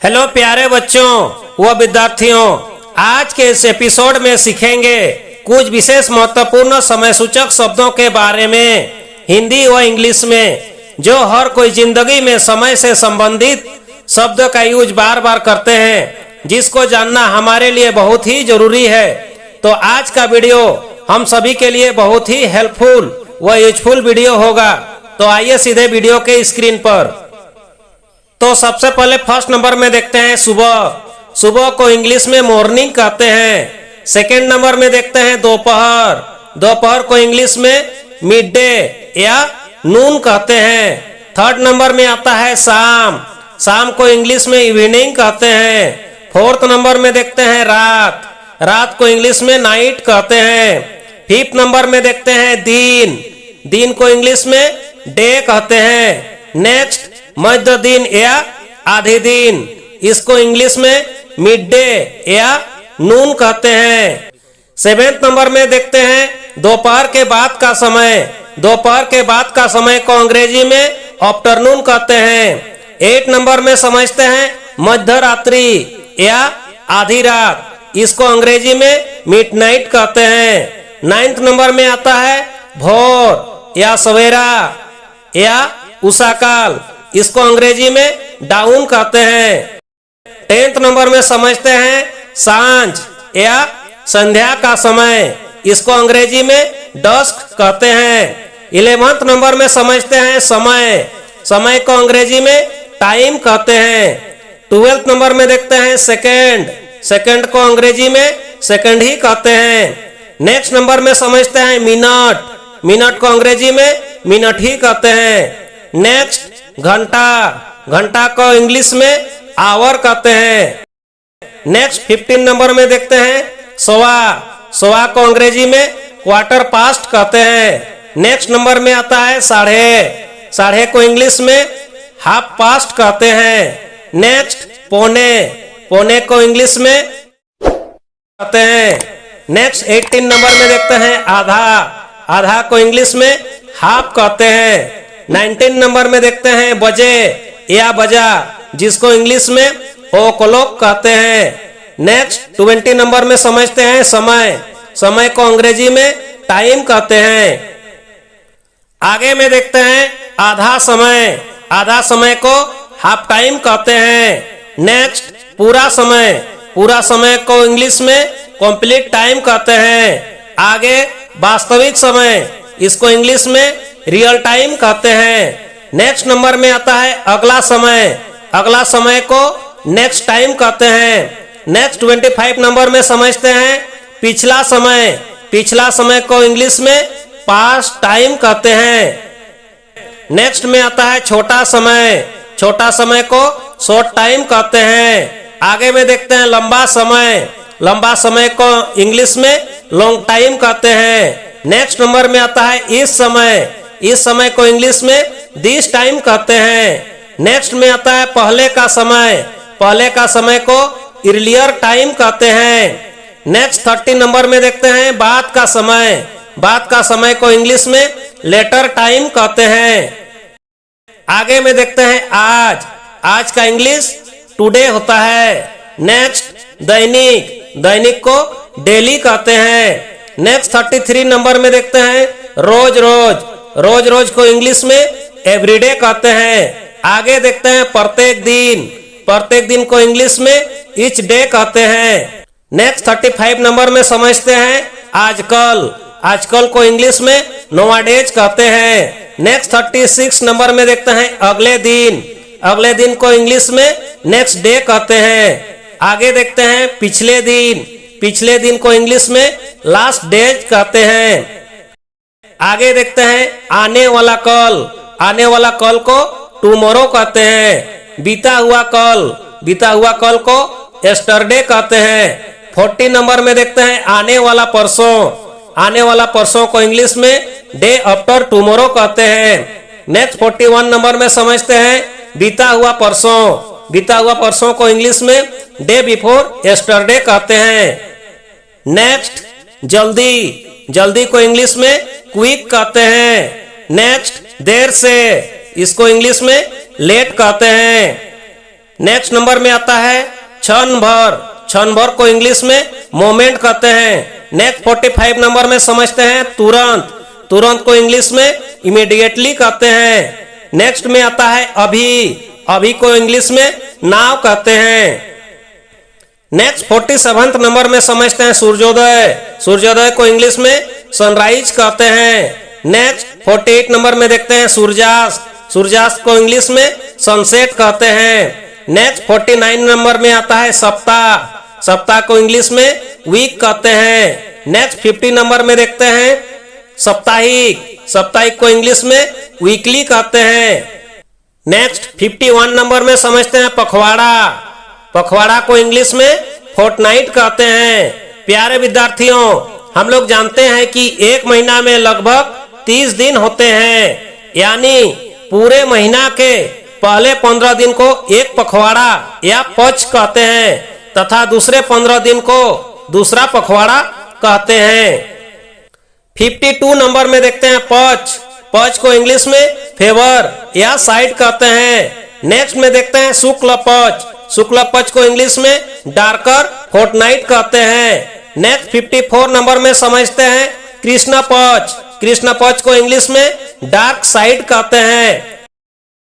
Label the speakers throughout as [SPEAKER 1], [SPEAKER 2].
[SPEAKER 1] Hello प्यारे बच्चों व विद्यार्थियों, आज के इस एपिसोड में सीखेंगे कुछ विशेष महत्वपूर्ण समय सूचक शब्दों के बारे में हिंदी व इंग्लिश में, जो हर कोई जिंदगी में समय से संबंधित शब्द का यूज बार बार करते हैं, जिसको जानना हमारे लिए बहुत ही जरूरी है। तो आज का वीडियो हम सभी के लिए बहुत ही हेल्पफुल व यूजफुल वीडियो होगा। तो आइए सीधे वीडियो के स्क्रीन पर। तो सबसे पहले फर्स्ट नंबर में देखते हैं सुबह। सुबह को इंग्लिश में मॉर्निंग कहते हैं। सेकंड नंबर में देखते हैं दोपहर। दोपहर को इंग्लिश में मिड डे या नून कहते हैं। थर्ड नंबर में आता है शाम। शाम को इंग्लिश में इवनिंग कहते हैं। फोर्थ नंबर में देखते हैं रात। रात को इंग्लिश में नाइट कहते हैं। फिफ्थ नंबर में देखते हैं दिन। दिन को इंग्लिश में डे कहते हैं। नेक्स्ट मध्य दिन या आधे दिन, इसको इंग्लिश में मिड डे या नून कहते हैं। सेवेंथ नंबर में देखते हैं दोपहर के बाद का समय। दोपहर के बाद का समय को अंग्रेजी में आफ्टरनून कहते हैं। 8 नंबर में समझते हैं मध्य रात्रि या आधी रात, इसको अंग्रेजी में मिडनाइट कहते हैं। 9th नंबर में आता है भोर या सवेरा या उषाकाल, इसको अंग्रेजी में डाउन कहते हैं। 10th नंबर में समझते हैं सांझ या संध्या का समय, इसको अंग्रेजी में डस्क कहते हैं। 11th नंबर में समझते हैं समय। समय को अंग्रेजी में टाइम कहते हैं। 12th नंबर में देखते हैं सेकंड। सेकंड को अंग्रेजी में सेकंड ही कहते हैं। नेक्स्ट नंबर में समझते हैं मिनट। मिनट को अंग्रेजी में मिनट ही कहते हैं। नेक्स्ट घंटा। घंटा को इंग्लिश में आवर कहते हैं। नेक्स्ट 15 नंबर में देखते हैं सवा। सवा को अंग्रेजी में क्वार्टर पास्ट कहते हैं। नेक्स्ट नंबर में आता है साढ़े। साढ़े को इंग्लिश में हाफ पास्ट कहते हैं। नेक्स्ट पौने। पौने को इंग्लिश में कहते हैं। नेक्स्ट 18 नंबर में देखते हैं आधा। आधा को इंग्लिश में हाफ कहते हैं। 19 नंबर में देखते हैं बजे या बजा, जिसको इंग्लिश में ओक्लॉक कहते हैं। नेक्स्ट 20 नंबर में समझते हैं समय। समय को अंग्रेजी में टाइम कहते हैं। आगे में देखते हैं आधा समय। आधा समय को हाफ टाइम कहते हैं। नेक्स्ट पूरा समय। पूरा समय को इंग्लिश में कंप्लीट टाइम कहते हैं। आगे वास्तविक समय, इसको इंग्लिश में रियल टाइम कहते हैं। नेक्स्ट नंबर में आता है अगला समय। अगला समय को नेक्स्ट टाइम कहते हैं। नेक्स्ट 25 नंबर में समझते हैं पिछला समय। पिछला समय को इंग्लिश में पास्ट टाइम कहते हैं। नेक्स्ट में आता है छोटा समय। छोटा समय को शॉर्ट टाइम कहते हैं। आगे में देखते हैं लंबा समय। लंबा समय को इंग्लिश में लॉन्ग टाइम कहते हैं। नेक्स्ट नंबर में आता है इस समय। इस समय को इंग्लिश में दिस टाइम कहते हैं। नेक्स्ट में आता है पहले का समय। पहले का समय को अर्लियर टाइम कहते हैं। नेक्स्ट 30 नंबर में देखते हैं बाद का समय। बाद का समय को इंग्लिश में लेटर टाइम कहते हैं। आगे में देखते हैं आज। आज का इंग्लिश टुडे होता है। नेक्स्ट दैनिक। दैनिक को डेली कहते हैं। नेक्स्ट 33 नंबर में देखते हैं रोज रोज। रोज रोज को इंग्लिश में एवरीडे कहते हैं। आगे देखते हैं प्रत्येक दिन। प्रत्येक दिन को इंग्लिश में ईच डे कहते हैं। नेक्स्ट 35 नंबर में समझते हैं आजकल। आजकल को इंग्लिश में नोवाडेज कहते हैं। नेक्स्ट 36 नंबर में देखते हैं अगले दिन। अगले दिन को इंग्लिश में नेक्स्ट डे कहते हैं। आगे देखते हैं पिछले दिन। पिछले दिन को इंग्लिश में लास्ट डेज कहते हैं। आगे देखते हैं आने वाला कल। आने वाला कल को टुमारो कहते हैं। बीता हुआ कल। बीता हुआ कल को यस्टरडे कहते हैं। 40 नंबर में देखते हैं आने वाला परसों। आने वाला परसों को इंग्लिश में डे आफ्टर टुमारो कहते हैं। नेक्स्ट 41 नंबर में समझते हैं बीता हुआ परसों। बीता हुआ परसों को इंग्लिश में डे बिफोर यस्टरडे कहते हैं। नेक्स्ट जल्दी। जल्दी को इंग्लिश में क्विक कहते हैं। नेक्स्ट देर से, इसको इंग्लिश में लेट कहते हैं। नेक्स्ट नंबर में आता है क्षण भर। क्षण भर को इंग्लिश में मोमेंट कहते हैं। नेक्स्ट 45 नंबर में समझते हैं तुरंत। तुरंत को इंग्लिश में इमीडिएटली कहते हैं। नेक्स्ट में आता है अभी। अभी को इंग्लिश में नाउ कहते हैं। नेक्स्ट 47 नंबर में समझते हैं सूर्योदय। सूर्योदय को इंग्लिश में सनराइज कहते हैं। नेक्स्ट 48 नंबर में देखते हैं सूर्यास्त। सूर्यास्त को इंग्लिश में सनसेट कहते हैं। नेक्स्ट 49 नंबर में आता है सप्ताह। सप्ताह को इंग्लिश में वीक कहते हैं। नेक्स्ट 50 नंबर में देखते हैं साप्ताहिक। साप्ताहिक को इंग्लिश में वीकली कहते हैं। नेक्स्ट 51 नंबर में समझते हैं पखवाड़ा। पखवाड़ा को इंग्लिश में फोर्टनाइट कहते हैं। प्यारे विद्यार्थियों, हम लोग जानते हैं कि एक महीना में लगभग 30 दिन होते हैं, यानी पूरे महीना के पहले 15 दिन को एक पखवाड़ा या पक्ष कहते हैं तथा दूसरे 15 दिन को दूसरा पखवाड़ा कहते हैं। 52 नंबर में देखते हैं पक्ष। पक्ष को इंग्लिश में फेवर या साइड कहते हैं। नेक्स्ट में देखते हैं शुक्ल पक्ष। शुक्ल पक्ष को इंग्लिश में डार्कर फोर्टनाइट कहते हैं। नेक्स्ट 54 नंबर में समझते हैं कृष्ण पक्ष। कृष्ण पक्ष को इंग्लिश में डार्क साइड कहते हैं।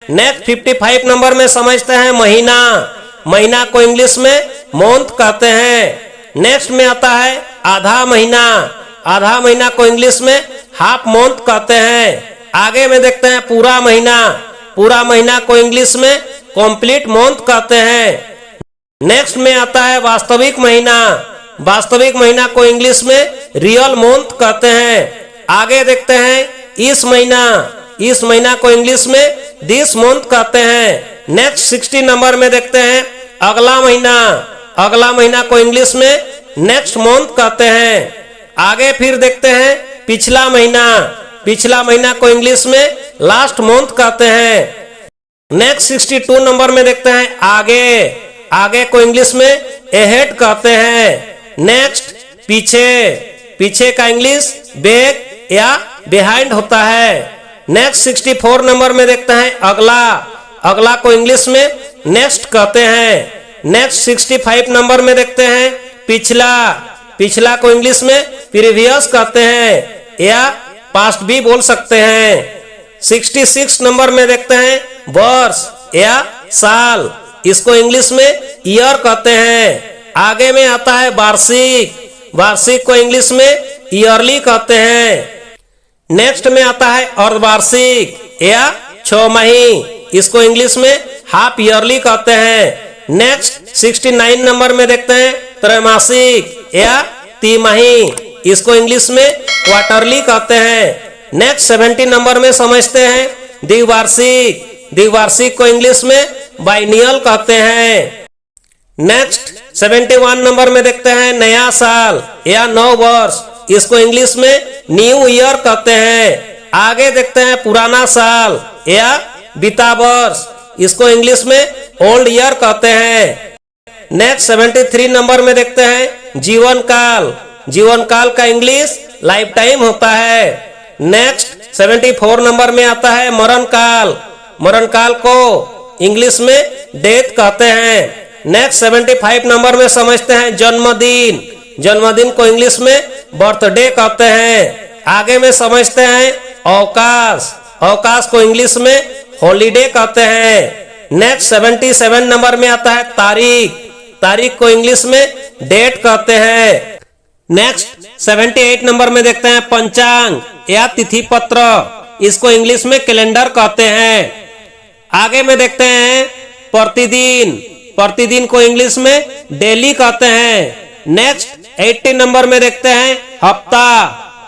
[SPEAKER 1] नेक्स्ट 55 नंबर में समझते हैं महीना। महीना को इंग्लिश में मंथ कहते हैं। नेक्स्ट में आता है आधा महीना। आधा महीना को इंग्लिश में हाफ मंथ कहते हैं। आगे में देखते हैं पूरा महीना। पूरा महीना को इंग्लिश में कंप्लीट मंथ कहते हैं। नेक्स्ट में आता है वास्तविक महीना। वास्तविक महीना को इंग्लिश में रियल मंथ कहते हैं। आगे देखते हैं इस महीना। इस महीना को इंग्लिश में दिस मंथ कहते हैं। नेक्स्ट 60 नंबर में देखते हैं अगला महीना। अगला महीना को इंग्लिश में नेक्स्ट मंथ कहते हैं। आगे फिर देखते हैं पिछला महीना। पिछला महीना को इंग्लिश में लास्ट मंथ कहते हैं। नेक्स्ट 62 नंबर में देखते हैं आगे। आगे को इंग्लिश में अहेड कहते हैं। नेक्स्ट पीछे। पीछे का इंग्लिश बैक या बिहाइंड होता है। नेक्स्ट 64 नंबर में देखते हैं अगला। अगला को इंग्लिश में नेक्स्ट कहते हैं। नेक्स्ट 65 नंबर में देखते हैं पिछला। पिछला को इंग्लिश में प्रीवियस कहते हैं या पास्ट भी बोल सकते हैं। 66 नंबर में देखते हैं वर्ष या साल। इसको इंग्लिश में ईयर कहते हैं। आगे में आता है वार्षिक। वार्षिक को इंग्लिश में ईयरली कहते हैं। नेक्स्ट में आता है अर्धवार्षिक या 6 माही। इसको इंग्लिश में हाफ ईयरली कहते हैं। नेक्स्ट 69 नंबर में देखते हैं त्रैमासिक या तिमाही। इसको इंग्लिश में क्वार्टरली कहते हैं। नेक्स्ट 70 नंबर में समझते हैं द्विवार्षिक। द्विवार्षिक को इंग्लिश में बाइनियल कहते हैं। नेक्स्ट 71 नंबर में देखते हैं नया साल या नव वर्ष। इसको इंग्लिश में न्यू ईयर कहते हैं। आगे देखते हैं पुराना साल या बीता वर्ष। इसको इंग्लिश में ओल्ड ईयर कहते हैं। नेक्स्ट 73 नंबर में देखते हैं जीवन काल। जीवन काल का इंग्लिश लाइफ टाइम होता है। नेक्स्ट 74 नंबर में आता है मरण काल। मरण काल को इंग्लिश में डेथ कहते हैं। नेक्स्ट 75 नंबर में समझते हैं जन्मदिन। जन्मदिन को इंग्लिश में बर्थडे कहते हैं। आगे में समझते हैं अवकाश। अवकाश को इंग्लिश में हॉलीडे कहते हैं। नेक्स्ट 77 नंबर में आता है तारीख। तारीख को इंग्लिश में डेट कहते हैं। नेक्स्ट 78 नंबर में देखते हैं पंचांग या तिथि पत्र। इसको इंग्लिश में कैलेंडर कहते हैं। आगे में देखते हैं प्रतिदिन। प्रतिदिन को इंग्लिश में डेली कहते हैं। नेक्स्ट 80 नंबर में देखते हैं हफ्ता।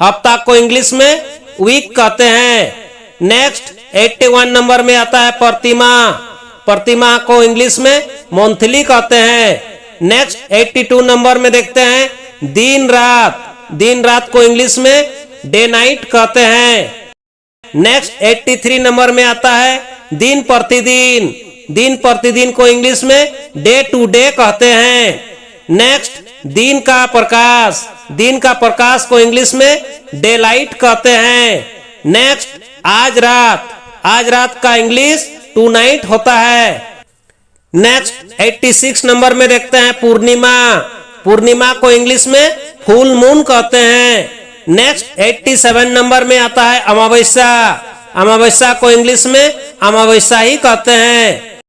[SPEAKER 1] हफ्ता को इंग्लिश में वीक कहते हैं। नेक्स्ट 81 नंबर में आता है प्रतिमा। प्रतिमा को इंग्लिश में मंथली कहते हैं। नेक्स्ट 82 नंबर में देखते हैं दिन रात। दिन रात को इंग्लिश में डे नाइट कहते हैं। नेक्स्ट 83 नंबर में आता है दिन प्रतिदिन। दिन प्रतिदिन को इंग्लिश में डे टू डे कहते हैं। नेक्स्ट दिन का प्रकाश। दिन का प्रकाश को इंग्लिश में डे लाइट कहते हैं। नेक्स्ट आज रात। आज रात का इंग्लिश टू नाइट होता है। नेक्स्ट 86 नंबर में देखते हैं पूर्णिमा। पूर्णिमा को इंग्लिश में फुल मून कहते हैं। नेक्स्ट 87 नंबर में आता है अमावस्या। अमावस्या को इंग्लिश में अमावस्या ही कहते हैं।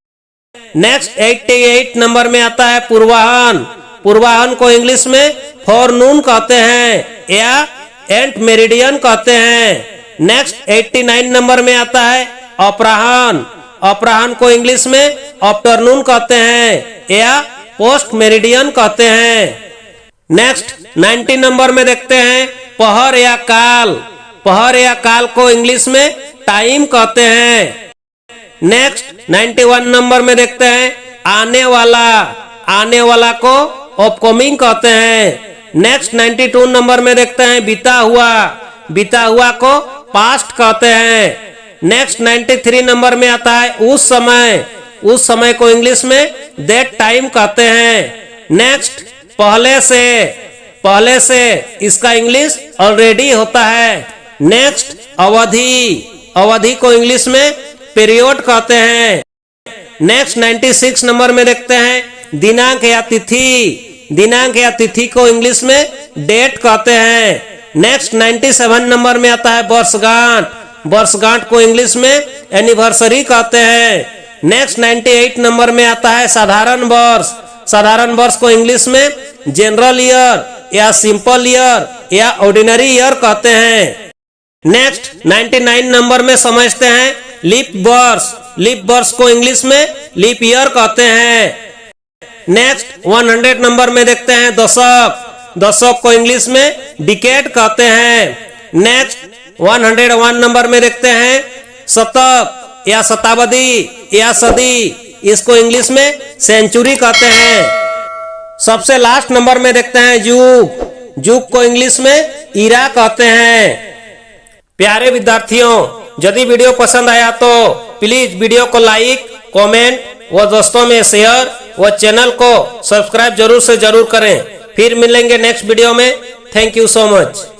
[SPEAKER 1] नेक्स्ट 88 नंबर में आता है पूर्वाहन। पूर्वाहन को इंग्लिश में फॉरनून कहते हैं या एंट मेरिडियन कहते हैं। नेक्स्ट 89 नंबर में आता है अपराहन। अपराहन को इंग्लिश में आफ्टरनून कहते हैं या पोस्ट मेरिडियन कहते हैं। नेक्स्ट 90 नंबर में देखते हैं पहर या काल। पहर या काल को इंग्लिश में टाइम कहते हैं। नेक्स्ट 91 नंबर में देखते हैं आने वाला। आने वाला को अपकमिंग कहते हैं। नेक्स्ट 92 नंबर में देखते हैं बीता हुआ। बीता हुआ को पास्ट कहते हैं। नेक्स्ट 93 नंबर में आता है उस समय। उस समय को इंग्लिश में दैट टाइम कहते हैं। नेक्स्ट पहले से। पहले से इसका इंग्लिश ऑलरेडी होता है। नेक्स्ट अवधि। अवधि को इंग्लिश में पीरियड कहते हैं। नेक्स्ट 96 नंबर में देखते हैं दिनांक या तिथि। दिनांक या तिथि को इंग्लिश में डेट कहते हैं। नेक्स्ट 97 नंबर में आता है वर्षगांठ। वर्षगांठ को इंग्लिश में एनिवर्सरी कहते हैं। नेक्स्ट 98 नंबर में आता है साधारण वर्ष। साधारण वर्ष को इंग्लिश में जनरल ईयर या सिंपल ईयर या ऑर्डिनरी ईयर कहते हैं। नेक्स्ट 99 नंबर में समझते हैं लीप वर्ष। लीप वर्ष को इंग्लिश में लीप ईयर कहते हैं। नेक्स्ट 100 नंबर में देखते हैं दशक। दशक को इंग्लिश में डिकेड कहते हैं। नेक्स्ट 101 नंबर में देखते हैं शतक या शताब्दी या सदी। इसको इंग्लिश में सेंचुरी कहते हैं। सबसे लास्ट नंबर में देखते हैं युग। युग को इंग्लिश में ईरा कहते हैं। प्यारे विद्यार्थियों, यदि वीडियो पसंद आया तो प्लीज वीडियो को लाइक, कमेंट व दोस्तों में शेयर व चैनल को सब्सक्राइब जरूर से जरूर करें। फिर मिलेंगे नेक्स्ट वीडियो में। Thank you so much.